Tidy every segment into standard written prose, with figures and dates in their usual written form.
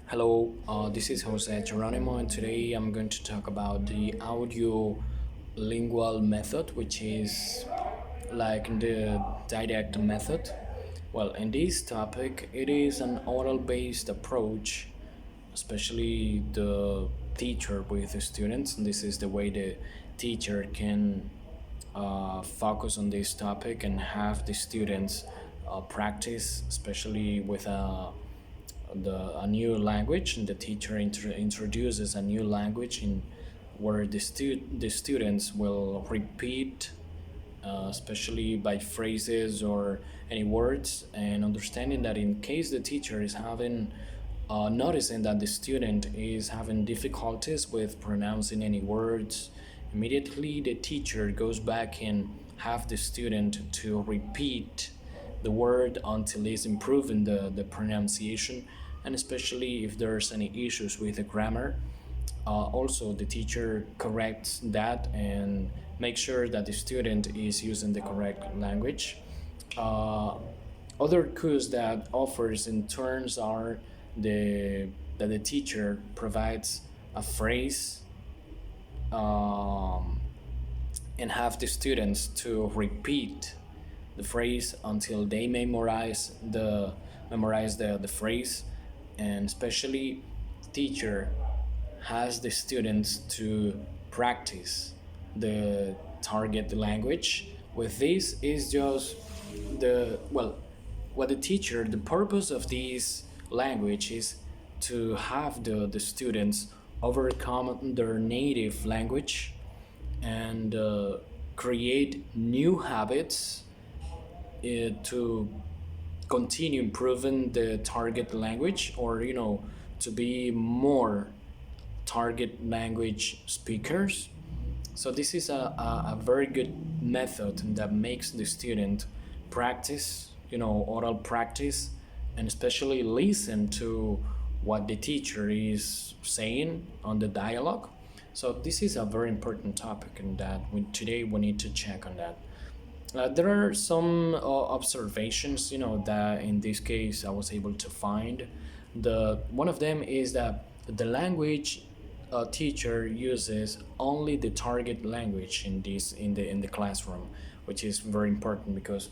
Hello, this is Jose Geronimo, and today I'm going to talk about the audio lingual method, which is like the direct method. Well, in this topic, it is an oral based approach, especially the teacher with the students. And this is the way the teacher can focus on this topic and have the students practice, especially with a new language, and the teacher introduces a new language in where the students will repeat, especially by phrases or any words, and understanding that in case the teacher is having noticing that the student is having difficulties with pronouncing any words, immediately the teacher goes back and have the student to repeat the word until he's improving the pronunciation, and especially if there's any issues with the grammar. Also, the teacher corrects that and makes sure that the student is using the correct language. Uh, Other cues that offers in turns are the that the teacher provides a phrase, um, and have the students to repeat the phrase until they memorize the phrase, and especially teacher has the students to practice the target language. With this is just the well what the purpose of this language is to have the students overcome their native language and create new habits to continue improving the target language, or to be more target language speakers. So this is a very good method that makes the student practice, oral practice, and especially listen to what the teacher is saying on the dialogue. So this is a very important topic, and that today we need to check on that. There are some observations, that in this case I was able to find. The one of them is that the language teacher uses only the target language in the classroom, which is very important because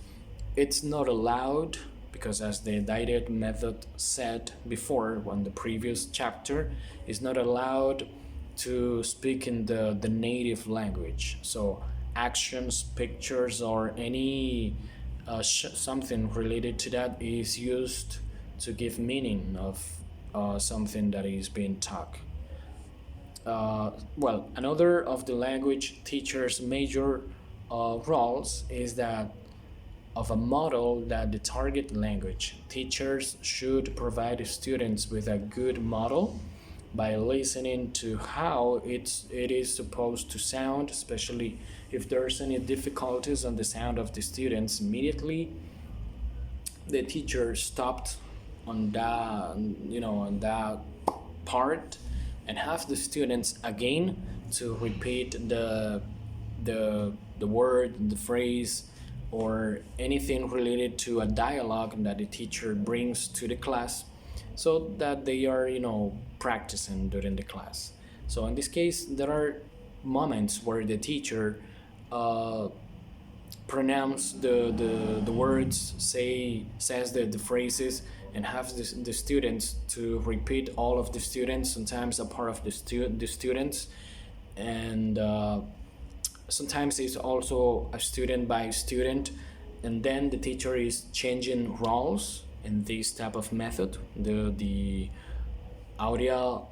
it's not allowed. Because as the direct method said before on the previous chapter, is not allowed to speak in the native language. So actions, pictures, or any something related to that is used to give meaning of something that is being taught. Well, another of the language teacher's major roles is that of a model that the target language. Teachers should provide students with a good model by listening to how it is supposed to sound, especially if there's any difficulties on the sound of the students. Immediately, the teacher stopped on that part and have the students again to repeat the word, the phrase, or anything related to a dialogue that the teacher brings to the class, so that they are practicing during the class. So in this case, there are moments where the teacher uh, pronounce the words, says the phrases, and have the students to repeat, all of the students, sometimes a part of the students, and sometimes it's also a student by student, and then the teacher is changing roles in this type of method, the audio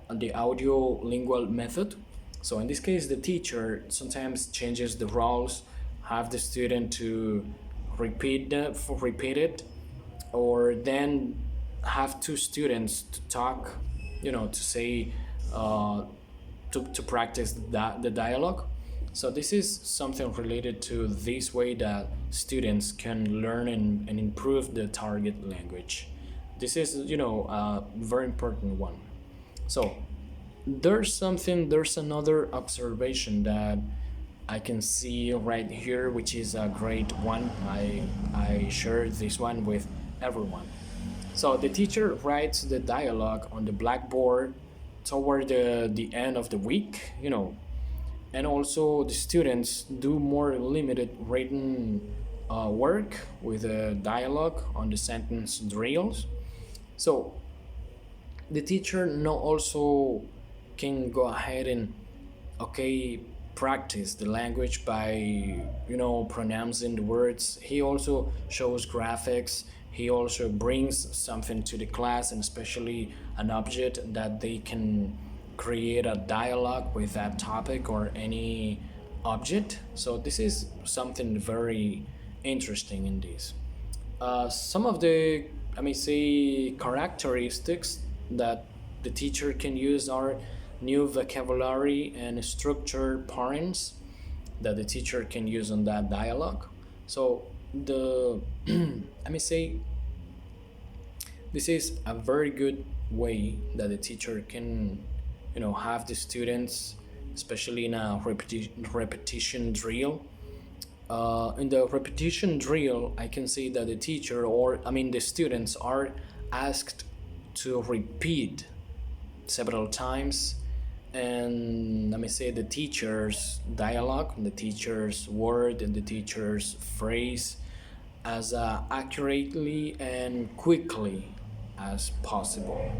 lingual method. So in this case, the teacher sometimes changes the roles, have the student to repeat it, or then have two students to talk, to say, to practice the dialogue. So this is something related to this way that students can learn and improve the target language. This is, a very important one. So there's another observation that I can see right here, which is a great one. I share this one with everyone. So the teacher writes the dialogue on the blackboard toward the end of the week, and also the students do more limited written work with a dialogue on the sentence drills. So the teacher now also can go ahead and okay practice the language by pronouncing the words. He also shows graphics. He also brings something to the class, and especially an object that they can create a dialogue with that topic or any object. So this is something very interesting in this. Some of the, I may say, characteristics that the teacher can use are new vocabulary and structured patterns that the teacher can use on that dialogue. So the I may say this is a very good way that the teacher can have the students, especially in a repetition drill. In the repetition drill, I can say that the teacher, or I mean the students, are asked to repeat several times, and let me say the teacher's dialogue, the teacher's word, and the teacher's phrase as accurately and quickly as possible.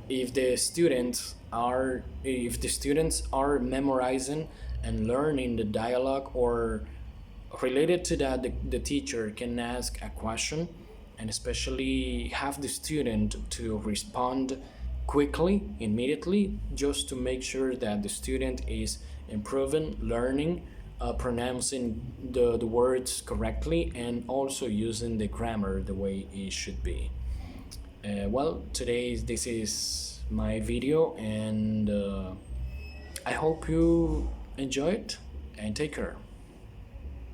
If the students are memorizing and learning the dialogue, or related to that, the teacher can ask a question and especially have the student to respond quickly, immediately, just to make sure that the student is improving, learning, pronouncing the words correctly, and also using the grammar the way it should be. Well, today this is my video, and I hope you enjoy it, and take care.